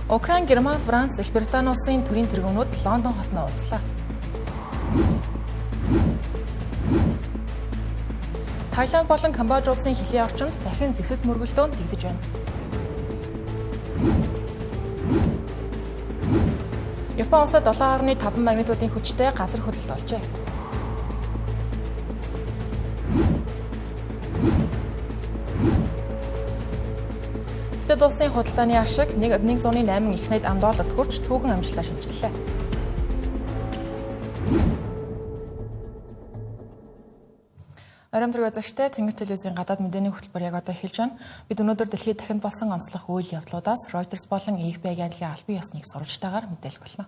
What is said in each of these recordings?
Украин, Герман, Франц, Их Британи улсын төрийн тэргүүнүүд Лондон хотод уулзлаа. Таиланд болон Камбож улсын хилийн орчинд дахин зэвсэг мөргөлдөөн дэгдэж байна. Япон улсад 7.5 магнитудын хүчтэй газар хөдлөлт болжээ. Тэд улсын худалдааны ашиг $108 их найд $1 хүрч түүхэн амжилтаа шинжиллээ. Арамдраг үзэгчтэй Тэнгэр телевизийн гадаад мэдээний хөтөлбөр яг одоо эхэлж байна. Бид өнөөдөр дэлхийд дахинд болсон онцлог үйл явдлуудаас Reuters болон AFP-ийн албан ёсныг сурвалжтайгаар мэдээлэх болно.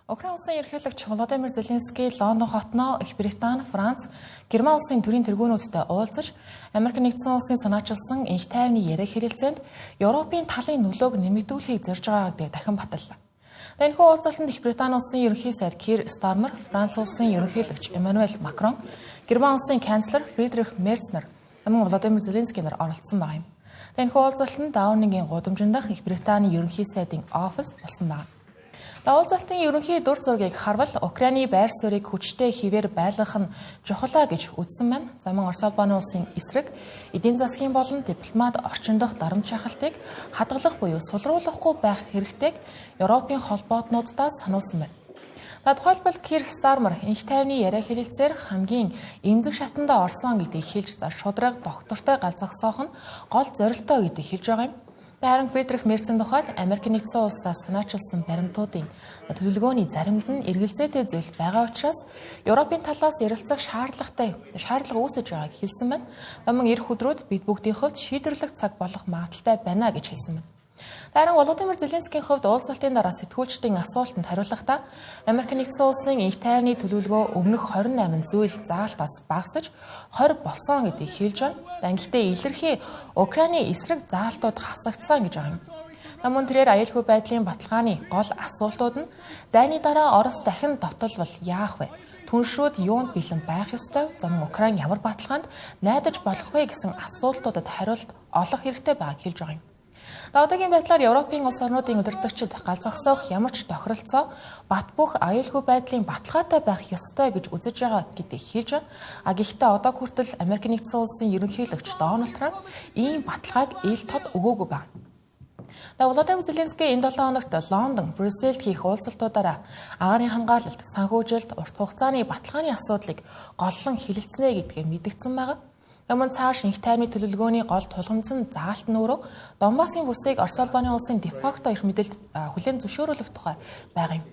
Украин улсын ерөнхийлөгч Володимир Зеленский Лондон хотноо Их Британи, Франц, Герман улсын төрийн тэргүүнүүдтэй уулзаж, Америк нэгдсэн улсын санаачилсан энх тайвны яриа хэлэлцээнд Европын талын нөлөөг нэмэгдүүлэхийг зорж байгааг дахин баталлаа. Энэхүү уулзалтанд Их Британи улсын ерөнхий сайд Кир Стармер, Франц улсын ерөнхийлөгч Эммануэль Макрон, Герман улсын канцлер Фридрих Мерц нар, мөн Володимир Зеленский нар оролцсон байна. Энэхүү уулзалтанд Даунингийн гудамжиндах Их Британи ерөнхий сайдын офис болсон байна. Уулзалтын ерөнхий дүр зургийг харвал Украины байр суурийг хүчтэй хിവэр байлгах нь чухалаа гэж үзсэн байна. Мөн Орос улбаны улсын эсрэг эдийн засгийн болон дипломат орчин дахь дарамт шахалтыг хадгалах буюу сулруулахгүй байх хэрэгтэйг Европын холбоотнуудаас сануулсан байна. Тухайлбал Кир Стармер энх тайвны яриа хэлэлцээр хамгийн эмзэг шатанда орсон гэдгийг хэлж шудраг доктортой галзахсоох нь гол зорилтоо гэдгийг хэлж байгаа юм. Харин Фридрих Мерцийн тухайд Америк нэгдсэн улсаас санаачилсан баримтуудын төлөвлөгөөний заримд нь эргэлзээтэй зүйл байгаа учраас Европын талаас ярилцах шаардлага үүсэж байгааг хэлсэн байна. Мөн эх өдрүүд бид бүгдийн хувьд шийдвэрлэх цаг болох магадaltaй байна гэж хэлсэн байна. Харин Володимир Зеленскийн хувьд уулзалтын дараа сэтгүүлчдийн асуултанд хариулахдаа Америк нэгдсэн улсын энх тайвны төлөвлөгөө өмнөх 28 зүйл заалтаас багасж 20 болсон гэдгийг хэлж байна. Гэхдээ илэрхий Украины эсрэг заалтууд хасагдсан гэж байгаа юм. Мөн тэрээр аюулгүй байдлын баталгааны гол асуултууд нь дайны дараа Орос дахин довтолвол яах вэ? Түншрүүд юунд бэлэн байх ёстой? Мөн Украин ямар баталгаанд найдаж болох вэ гэсэн асуултуудад хариулт олох хэрэгтэй байгааг хэлж байгаа юм. Одоогийн байдлаар Европын улс орнуудын удирдагчид гал зогсоох ямар ч тохиролцоо бат бөх аюулгүй байдлын баталгаатай байх ёстой гэж үзэж байгаа гэдгийг хэлж байна. Гэхдээ одоо хүртэл Америк нэгдсэн улсын ерөнхийлөгч Дональд Трамп ийм баталгааг ил тод өгөөгүй байна. Володимир Зеленский энэ 7 хоногт Лондон, Брюсселд хийх уулзалтуудаараа агарын хамгаалалт, санхүүжилт, урт хугацааны баталгааны асуудлыг голлон хэлэлцэнэ гэдгийг мэдгдсэн байна. Мөн цааш энх тайвны төлөвлөгөөний гол тулгамдсан заалт нь өөрөө Донбассын бүсийг Орос улбаны улсын дефакто эрх мэдэлд хүлээн зөвшөөрөх тухай байгаа юм.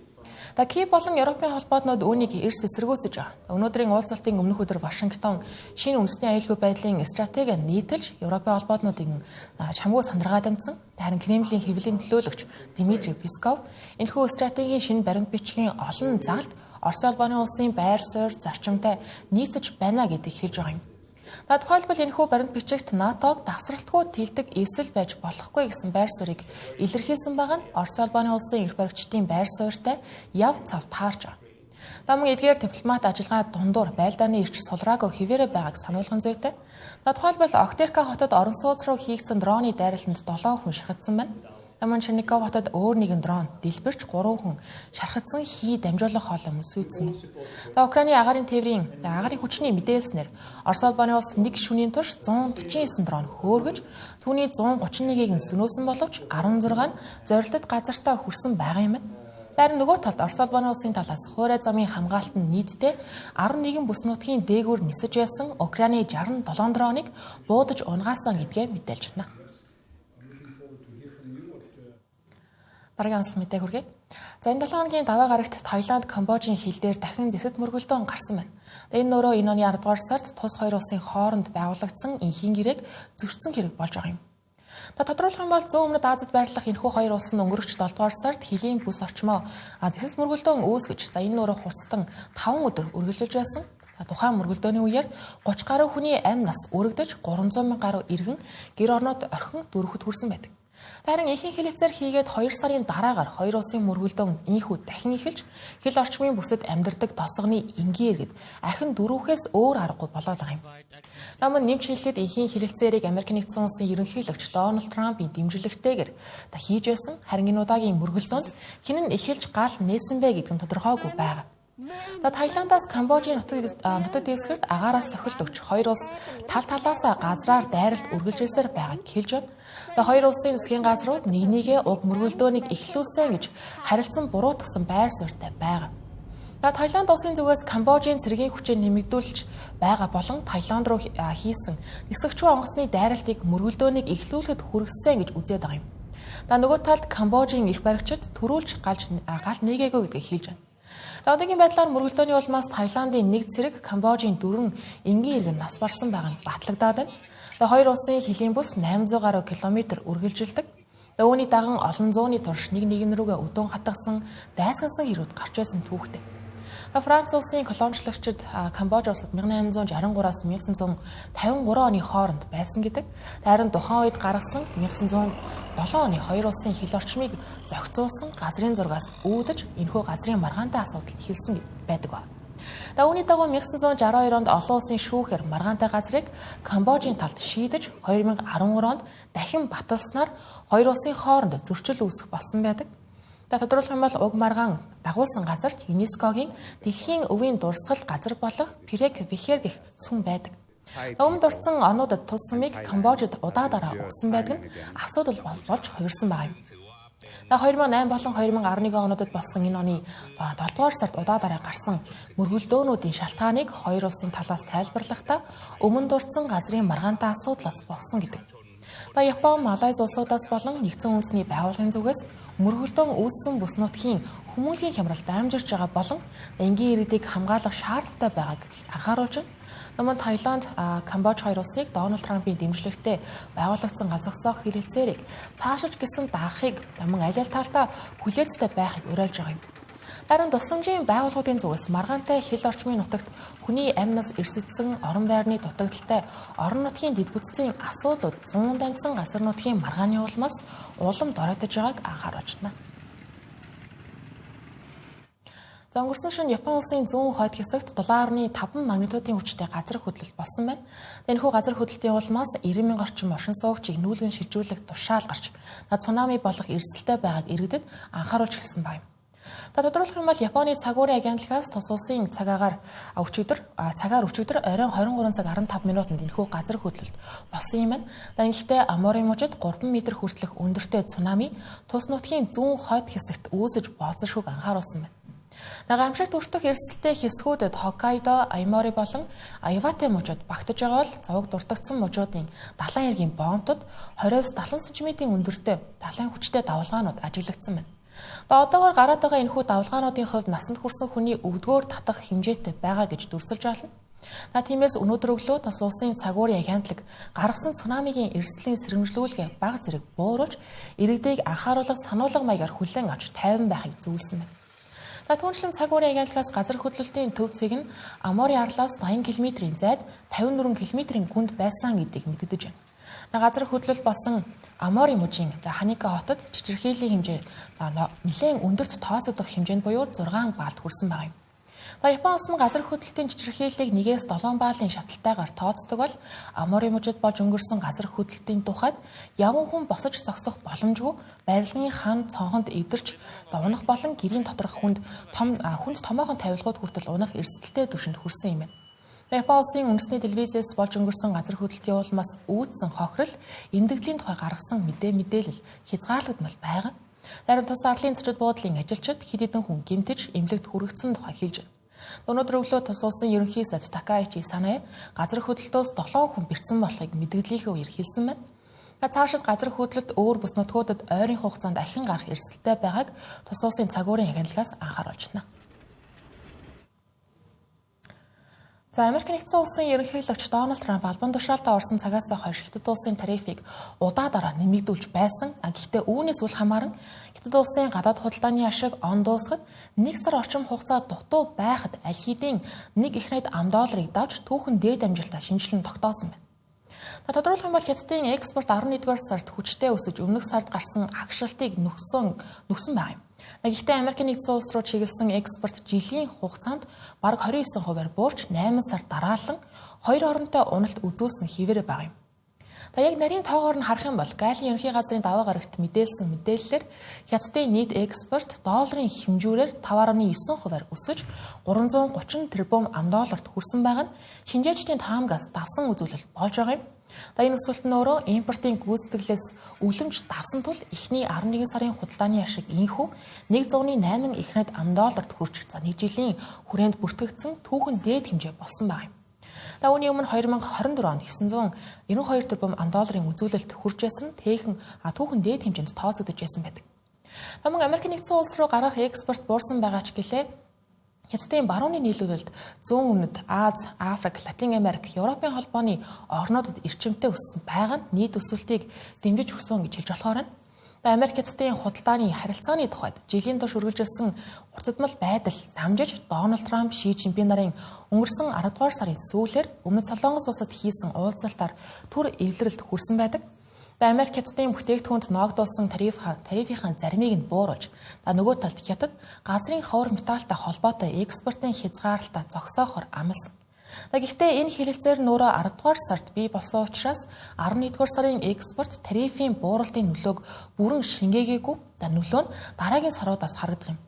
Киев болон Европын холбоотнууд үүнийг эрс эсэргүүцэж байгаа. Өнөөдрийн уулзалтын өмнөх өдөр Вашингтон шинэ үндэсний аюулгүй байдлын стратеги нийтэлж Европын холбоотнуудыг чамгүй сандаргаад амжсан. Харин Кремлийн хэвлэлийн төлөөлөгч Дмитрий Песков энэхүү стратегийн шинэ баримт бичгийн олон заалт Орос улбаны улсын байр суурь зарчимтай нийцэж байна гэдгийг хэлж байгаа юм. Тухайлбал энэхүү баримт бичигт НАТОг дасралтгүй тэлдэг эсэл байж болохгүй гэсэн байр суурийг илэрхийлсэн байгаа нь Орос улбаны улсын эрх баригчдын байр суурьтай яв цав таарч байгаа. Мөн эдгээр дипломат ажиллагаа дундуур байлдааны эрч сулраагүй хിവэрэ байгааг сануулган зүйтэй. Тухайлбал Октерка хотод орон сууц руу хийгдсэн дроны дайралтанд 7 хүн шахагдсан байна. Мөн Черников хотод өөр нэгэн дрон дэлбэрч 3 хүн шархагдсан хий дамжуулах хоолой мөсвийдсэн. Украины агарын тээврийн агарын хүчний мэдээлснээр Орос улбаны улс нэг шөнийн турш 149 дрон хөөргөж түүний 131-ийг нь сүнөөсөн боловч 16 нь зорилтод газартаа хүрсэн байгаа юм. Харин нөгөө талд Орос улбаны улсын талаас хуурай замын хамгаалалт нь нийтдээ 11 бүс нутгийн дээгүүр нисэж ясан Украины 67 дроныг буудаж унгаасан гэдгээ мэдээлж байна. Дараагийн онцлог мэдээ хүргэе. Энэ 7 хоногийн даваа гарагт Таиланд, Камбожийн хил дээр дахин зэвсэг мөргөлдөөн гарсан байна. Энэ нөрөө энэ оны 10 дугаар сард тус хоёр улсын хооронд байгуулагдсан энхийн гэрээг зөрчсөн хэрэг болж байгаа юм. Тодорхойлох юм бол зүүн өмнөд Азид байрлах энэхүү хоёр улс нь өнгөрөх 7 дугаар сард хилийн бүс орчмоо зэвсэг мөргөлдөөн үүсгэж энэ нөрөө хуцтан 5 өдөр үргэлжилж байсан. Тухайн мөргөлдөөний үеэр 30 гаруй хүний амь нас өргөдөж 300 мянган гаруй иргэн гэр орнууд орхин дөрвөхөд хүрсэн байдаг. Харин ихэнх хэлэлцээр хийгээд 2 сарын дараагаар хоёр улсын мөргөлдөөн ийхүү дахин эхэлж хил орчмын бүсэд амьдардаг тосгоны энгийн иргэд ахин дөрөвхөөс өөр аргагүй болоод байгаа юм. Намын нэмж хэлэхэд ихэнх хэлэлцээрийг Америк нэгдсэн улсын ерөнхийлөгч Дональд Трампын дэмжлэгтэйгээр хийж байсан. Харин энэ удаагийн мөргөлдөөнд хэн нь эхэлж гал нээсэн бэ гэдэг нь тодорхойгүй байна. Таиландаас Камбожийн нутаг дэвсгэрт агаараас сохилт өгч хоёр улс тал талаасаа газраар дайралт үргэлжилсээр байгааг хэлж байна. Хоёр улсын засгийн газрууд нэгээ уг мөргөлдөөнийг эхлүүлсэн гэж харилцан буруутгасан байр суурьтай байгаа. Таиланд улсын зүгээс Камбожийн цэргийн хүчийг нэмэгдүүлж байгаа болон Таиланд руу хийсэн нисгэгчгүй онгоцны дайралтыг мөргөлдөөнийг эхлүүлэхэд хүргэсэн гэж үзээд байгаа юм. Нөгөө талд Камбожийн эрх баригчид төрүүлж гал нээгээгүй гэдгийг хэлж байна. Одоогийн байдлаар мөргөлдөөний улмаас Таиландын нэг цэрэг Камбожийн 4 энгийн иргэн нас барсан байгаа нь батлагдаад байна. Хоёр улсын хилийн бүс 800 гаруй километр үргэлжилдэг. Үүний даган олон зууны турш нэг рүүгээ өдөөн хатгасан дайсагсан хэрүүд гарч байсан түүхтэй. Франц улсын колоничлогчид Камбож улсад 1863-аас 1953 оны хооронд байсан гэдэг. Харин тухайн үед гаргасан 1907 оны хоёр улсын хил орчмыг зохицуулсан газрын зургаас үүдэж энэхүү газрын маргаантай асуудал эхэлсэн байдаг ба. Үүний дагуу 1962 онд олон улсын шүүхээр маргаантай газрыг Камбожийн талд шийдэж 2013 онд дахин баталснаар хоёр улсын хооронд зөрчил үүсэх болсон байдаг. Тодорхойлох юм бол уг маргаан дагуулсан газарт ЮНЕСКОгийн дэлхийн өвийн дурсгал газар болох Пирек Вихер гэх сүм байдаг. Өмнө дурдсан онуудад тус сүмийг Камбожид удаа өгсөн байдаг нь асуудал болж хувирсан байгаа юм. 2008 болон 2011 онуудад болсон энэ оны 7 дугаар сард удаа гарсан мөргөлдөөнүүдийн шалтгааныг хоёр улсын талаас тайлбарлахдаа өмнө дурдсан газрын маргаантай асуудлаас болсон гэдэг. Япон, Малайз улсуудаас болон нэгдсэн үндэсний байгууллагын зүгээс мөргөлдөөн үүссэн бүс нутгийн хүмүүлийн хямралд дамжирч байгаа болон энгийн иргэдийг хамгаалах шаардлагатай байгааг анхааруулж байна. Таиланд, Камбож хоёр улсыг Дональд Трампын дэмжлэгтэй байгуулагдсан ганцхан хэлэлцээрийг цаашиж гисэн даахыг аль талдаа хүлээцтэй байхыг уриалж байгаа юм. Харин тусламжийн байгууллагын зүгээс маргаантай хил орчмын нутагт хүний амь нас эрсэлсэн орон байрны дутагдaltaй орон нутгийн дэд бүтцийн асуудлууд зуун дамжсан газар нутгийн маргааны улмаас улам доройтож байгааг анхааруулж байна. Өнгөрсөн шөнө Япон улсын зүүн хойд хэсэгт 7.5 магнитудын хүчтэй газар хөдлөлт болсон байна. Энэхүү газар хөдлөлтийн улмаас 90,000 орчим оршин суугчийг нүүлгэн шилжүүлэх тушаал гарч цунами болох эрсдэлтэй байгааг иргэдэд анхааруулж хэлсэн байна. Тодорхойлох юм бол Японы цагуурын агентлагаас тус улсын цагаар өчигдөр оройн 23 цаг 15 минутанд энэхүү газар хөдлөлт болсон юм байна. Гэхдээ Амори мужид 3 м хүртэлх өндөртэй цунами тус нутгийн зүүн хойд хэсэгт үүсэж бооцоршгүйг анхааруулсан байна. Амшигт өртөх эрсдэлтэй хэсгүүдэд Хоккайдо, Аймори болон Айвате мужууд багтаж байгаа бол заваг дуртагдсан мужуудын далайн эргийн боомтод 20-70 см өндөртэй далайн хүчтэй давалгаанууд ажиглагдсан байна. Одоогоор гараад байгаа энэхүү давалгаануудын хувьд насанд хүрсэн хүний өвдгөөр татах хэмжээтэй байгаа гэж дүрсэлж байна. Тиймээс өнөөдөр өглөө тус улсын цагуурын агентлаг гаргасан цунамигийн эрсдлийн сэрэмжлүүлгээ бага зэрэг бууруулж иргэдийг анхааруулах сануулга маягаар хүлээн авч тайван байхыг зөвлөсөн байна. Түүнчлэн цагуурын агентлагаас газар хөдлөлтийн төв цэг нь Амори арлаас 80 км-ийн зайд 54 км-ийн гүнд байсан гэдгийг мэдэгдэж байна. Газар хөдлөлт болсон Амори мужийн Ханика хотод чичирхийллийн хэмжээ нэлээд өндөрт тооцогдох хэмжээнд буюу 6 баалд хүрсэн байгаа юм. Япон улс нь газар хөдлөлтийн чичирхийллийг 1-7 баалын шаталтайгаар тооцдог бол Амори мужид болж өнгөрсөн газар хөдлөлтийн тухайд яван хүн босож зогсох боломжгүй барилгын хан цонхонд эвдэрч зовнох болон гэрийн доторх хүнд томоохон тавилгууд хүртэл унах эрсдэлтэй түвшинд хүрсэн юм байна. Япон улсын үндэсний телевизээс болж өнгөрсөн газар хөдлөлтийн улмаас үүдсэн хохирол, эмдэгдлийн тухай гаргасан мэдээлэл хязгаарлагдмал байгаа. Харин тус арлын зочид буудлын ажилчид хэд хэдэн хүн гэмтэж эмнэлэгт хүргэсэн тухай хэлж байна. Өнөөдөр өглөө тус улсын ерөнхий сайд Такаичи Санаа газар хөдлөлтөөс 7 хүн бэрцэн болохыг мэдээллийнхээ үеэр хэлсэн байна. Цаашид газар хөдлөлт өөр бүс нутгуудад ойрын хугацаанд ахин гарах эрсдэлтэй байгааг тус улсын цагуурын агентлагаас анхааруулж байна. Америк нэгдсэн улсын ерөнхийлөгч Дональд Трамп албан тушаалтаа орсон цагаас хойш Хятад улсын тарифыг удаа дараа нэмэгдүүлж байсан. Гэхдээ үүнээс үл хамааран Хятад улсын гадаад худалдааны ашиг он дуусахад 1 сар орчим хугацаа дутуу байхад аль хэдийн $1 их найд $1 давж түүхэн дээд амжилтаа шинжилэн тогтоосон байна. Тодорхойлох юм бол Хятадын экспорт 11-р сард хүчтэй өсөж өмнөх сард гарсан агшилтыг нөхсөн байгаа юм. Гэхдээ Америкийн нэгдсэн улс руу чиглэсэн экспорт жилийн хугацаанд бараг 29%-аар буурч 8 сар дараалан хоёр оронтой уналт үзүүлсэн хэвээр байгаа юм. Яг нарийн тоогоор нь харах юм бол Гаалийн ерөнхий газрын даваа гарагт мэдээлсэн мэдээллээр Хятадын нийт экспорт долларын хэмжүүрээр 5.9%-аар өсөж 330 тэрбум $д хүрсэн байгаа нь шинжээчдийн таамагаас давсан үзүүлэлт болж байгаа юм. Энэ өсөлт нь өөрөө импортын гүйцэтгэлээс үлэмж давсан тул эхний 11 сарын худалдааны ашиг инхүү 108 их найт $д хүрч нэг жилийн хүрээнд бүртгэгдсэн түүхэн дээд хэмжээ болсон байна. Үүний өмнө 2024 онд 992 тэрбум $ын үзүүлэлт хүрч байсан тэйхэн түүхэн дээд хэмжээнд тооцогдож байсан байдаг. Мөн Америкийн нэгдсэн улс руу гарах экспорт буурсан байгаа ч гэлээ Хятадын барууны нийлүүлэлт зүүн өмнөд Аз, Африк, Латин Америк, Европын холбооны орнуудад эрчимтэй өссөн байгаа нь нийт өсөлтийг дэмжиж өгсөн гэж хэлж болохоор байна. Америк Хятадын худалдааны харилцааны тухайд жилийн турш үргэлжилсэн уртдмал байдал дамжиж Дональд Трамп, Ши Жинпин нарын өнгөрсөн 10 дугаар сарын сүүлээр Өмнөд Солонгос улсад хийсэн уулзалтаар түр эвлэрэлт хүрсэн байдаг. Америк Хятадын бүтээгдэхүүнд ногдуулсан тарифын заримыг нь бууруулж, нөгөө талд Хятад газрын ховор металлтай холбоотой экспортын хязгаарлалтаа зогсоохоор амласан. Гэхдээ энэ хэлэлцээр нөрөө 10 дугаар сард бий болсон учраас 11 дугаар сарын экспорт тарифын бууралтын нөлөөг бүрэн шингээгээгүй. Нөлөө нь дараагийн саруудаас харагдах юм.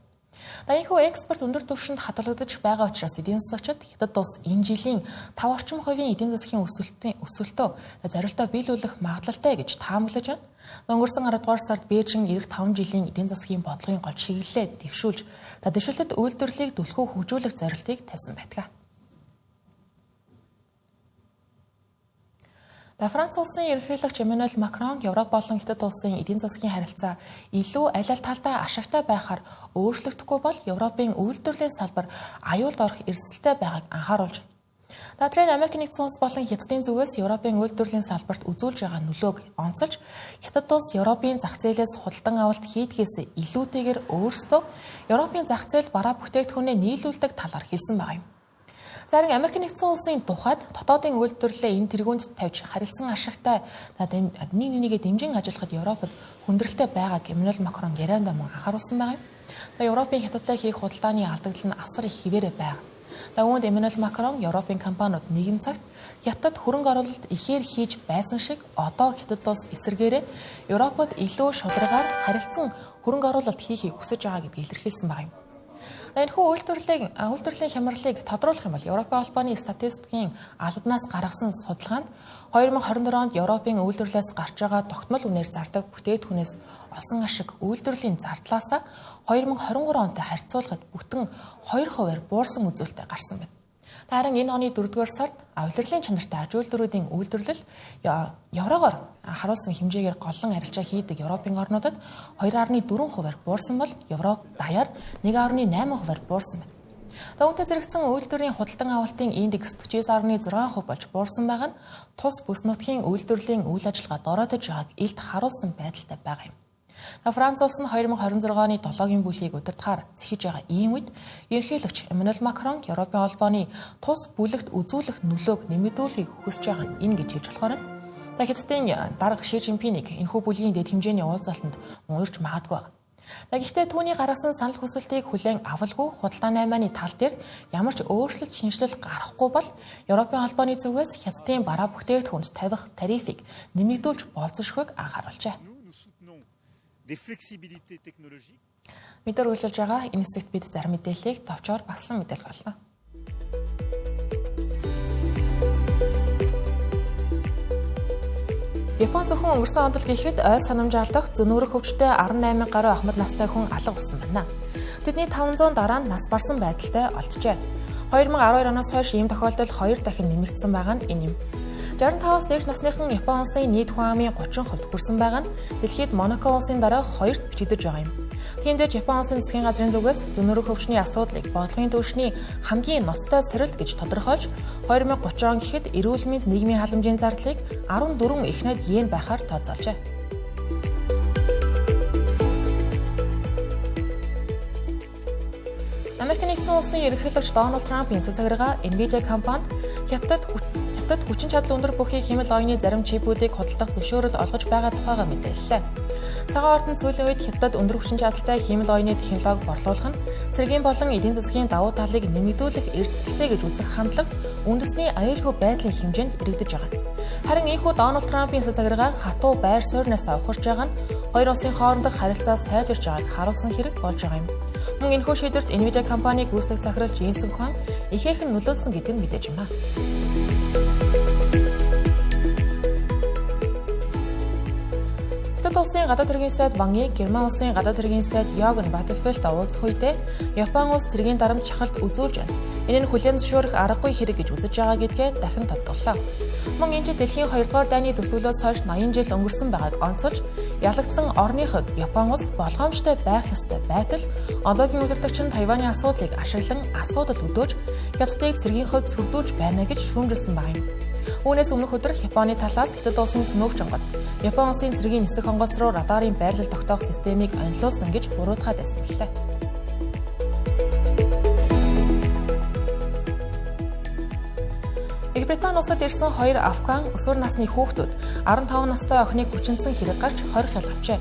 Энэхүү экспорт өндөр түвшинд хадгалагдаж байгаа учраас эдийн засагчид Хятад улс энэ жилийн 5 орчим хувийн эдийн засгийн өсөлтөө зорилтоо биелүүлэх магадлалтай гэж таамаглаж байна. Өнгөрсөн 10 дугаар сард Бээжин 95 жилийн эдийн засгийн бодлогын гол чиглэлээ дэвшүүлж, дэвшилтэд үйлдвэрлэлийг түлхүү хөгжүүлэх зорилтыг тавьсан байдаг. Франц улсын ерөнхийлөгч Эммануэль Макрон Европ болон Хятад улсын эдийн засгийн харилцаа илүү аль талтай ашигтай байхаар өөрчлөгдөхгүй бол Европын үйлдвэрлэлийн салбар аюулд орох эрсдэлтэй байгааг анхааруулж байна. Тэгэхээр Америкийн нэгдсэн улс болон Хятадын зүгээс Европын үйлдвэрлэлийн салбарт үзүүлж байгаа нөлөөг онцолж Хятад улс Европын зах зээлээс худалдан авалт хийдгээс илүүтэйгээр өөрсдөө Европын зах зээл бараа бүтээгдэхүүнээ нийлүүлдэг талаар хэлсэн байгаа юм. Зарим Америкийн нэгдсэн улсын тухайд дотоодын үйлдвэрлэлээ энэ тэргуунд тавьж харилцан ашигтай нэг дэмжин ажиллахад Европод хүндрэлтэй байгааг Эммануэль Макрон яриандаа мөн анхааруулсан байгаа юм. Европын Хятадтай хийх худалдааны алдагдал нь асар их хിവэрэ байна. Үүнд Эммануэль Макрон Европын компаниуд нэгэн цагт Хятад хөрөнгө оруулалт ихээр хийж байсан шиг одоо Хятад улс эсэргээрээ Европод илүү шударгаар харилцан хөрөнгө оруулалт хийхийг хүсэж байгаа гэдгийг илэрхийлсэн байгаа юм. Энэхүү үйлдвэрлэлийн хямралыг тодруулах юм бол Европын холбооны статистикийн албанаас гаргасан судалгаанд 2024 онд Европын үйлдвэрлэлээс гарч байгаа тогтмол үнээр зардаг бүтээгдэхүүнээс олсон ашиг үйлдвэрлэлийн зардлаасаа 2023 онтой харьцуулахад бүтэн 2%-аар буурсан үзүүлэлт гарсан байна. Харин энэ оны 4-р сард улирлын чанартай аж үйлдвэрүүдийн үйлдвэрлэл еврогоор харуулсан хэмжээгээр голлон арилжаа хийдэг Европын орнуудад 2.4%-аар буурсан бол Европ даяар 1.8%-аар буурсан байна. Үүнтэй зэрэгцэн үйлдвэрийн худалдан авалтын индекс 49.6% болж буурсан байгаа нь тус бүс нутгийн үйлдвэрлэлийн үйл ажиллагаа дороодож байгааг илт харуулсан байдалтай байгаа юм. Франц улс нь 2026 оны 7-гийн бүлгийг удирдахаар зэхэж байгаа ийм үед ерөнхийлөгч Эммануэль Макрон Европын холбооны тус бүлэгт үзүүлэх нөлөөг нэмэгдүүлэхийг хүсэж байгаа нь энэ гэж хэлж болохоор байна. Хятадын дарга Ши Жинпинийг энэхүү бүлгийн дэд хэмжээний уулзалтанд уурж магадгүй байна. Гэхдээ түүний гаргасан санал хүсэлтийг хүлээн авалгүй худалдааны аймааны тал дээр ямар ч өөрчлөлт шинжилэл гарахгүй бол Европын холбооны зүгээс Хятадын бараа бүтээгдэхүүнд тавих тарифыг нэмэгдүүлж болцсошгүйг анхааруулжээ. Мэдээр үйлчилж байгаа энэ хэсэгт бид зарим мэдээллийг товчоор багслан мэдээлэх болно. Япон зөвхөн өнгөрсөн онд л гэхэд ойл санамжаалдах зөнөөрөх хөвчтэй 18 гаруй ахмад настай хүн алга болсон байна. Тэдний 500 дараа нь нас барсан байдалтай олджээ. 2012 оноос хойш ийм тохиолдол 2 дахин нэмэгдсэн байгаа нь энэ юм. 65-аас дээш насныхан Япон улсын нийт хүн амын 30% хүрсэн байгаа нь дэлхийд Монако улсын дараа 2-т бичигдэж байгаа юм. Тиймдээ Япон улсын засгийн газрын зүгээс зөнөөрөх хөвчний асуудлыг бодлогын түвшний хамгийн ноцтой сорилт гэж тодорхойлж 2030 он гэхэд эрүүл мэнд нийгмийн халамжийн зардлыг 14 их найд йен байхаар тооцоолжээ. Америкийн нэгдсэн улсын ерөнхийлөгч Дональд Трампын эсрэг цагиргаа Nvidia компанид Хятад Хятад хүчин чадал өндөр бүхий хэмэл оюуны зарим чипүүдийг худалдах зөвшөөрөл олгож байгаа тухайга мэдээллээ. Цагаан ордонд сүүлийн үед Хятадд өндөр хүчин чадалтай хэмэл оюуны технологи борлуулах нь цэргийн болон эдийн засгийн давуу талыг нэмэгдүүлэх эрсдэлтэй гэж үзэх хандлага үндэсний аюулгүй байдлын хэмжээнд иргэдэж байгаа. Харин ийхүү Дональд Трампын захиргаа хатуу байр суурьнаас авахарч байгаа нь хоёр улсын хоорондох харилцаа сайжирч байгааг харуулсан хэрэг болж байгаа юм. Мөн энэхүү шийдвэрт Nvidia компаниг гүйцэтгэх захирал Jensen Huang ихээхэн нөлөөлсөн гэдэг нь мэдээж байна. Хятад улсын гадаад хэргийн сайд Ван Yi, Герман улсын гадаад хэргийн сайд Jürgen Wattefeld уулзах үедээ Япон улс цэргийн дарамт чахалт үзүүлж байна. Энэ нь хүлээн зөвшөөрөх аргагүй хэрэг гэж үзэж байгаа гэдгээ дахин тодтоглоо. Мөн энэ жил дэлхийн 2 дугаар дайны төсөөлөөс хойш 80 жил өнгөрсөн байгааг онцолж, ялагдсан орны хувьд Япон улс болгоомжтой байх ёстой байтал одоогийн удирдагч нь Тайваны асуудлыг ашиглан асуудал өдөөж, Хятадыг цэргийн хувьд сүрдүүлж байна гэж шүүмжилсэн байна. Үүнээс өмнөх өдөр Японы талаас Хятад улсын сүмөөгч онгоц Япон улсын цэргийн нисэх онгоц руу радарын байрлал тогтоох системийг онилуулсан гэж буруутгаад байсан гэлээ. Их Британи улсад ирсэн 2 афган өсвөр насны хүүхдүүд 15 настай охиныг хүчинсэн хэрэг гарч 20 хэл авчээ.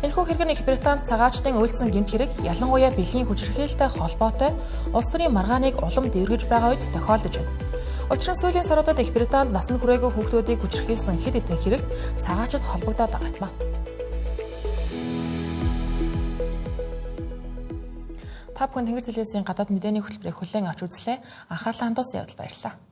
Энэхүү хэрэг нь Их Британд цагаачтын үйлдсэн гэмт хэрэг ялангуяа бэлгийн хүчирхийлэлтэй холбоотой улс төрийн маргааныг улам дэвргэж байгаа үед тохиолдож байна. Учир нь сүүлийн саруудад Их Британд насанд хүрээгүй хүүхдүүдийг хүчирхийлсэн хэд хэдэн хэрэг цагаачд холбогдоод байгаа юм. Та бүхэн Тэнгэр телевизийн гадаад мэдээний хөтөлбөрийг хүлээн авч үзлээ. Анхаарлаа хандуулсан явдал баярлалаа.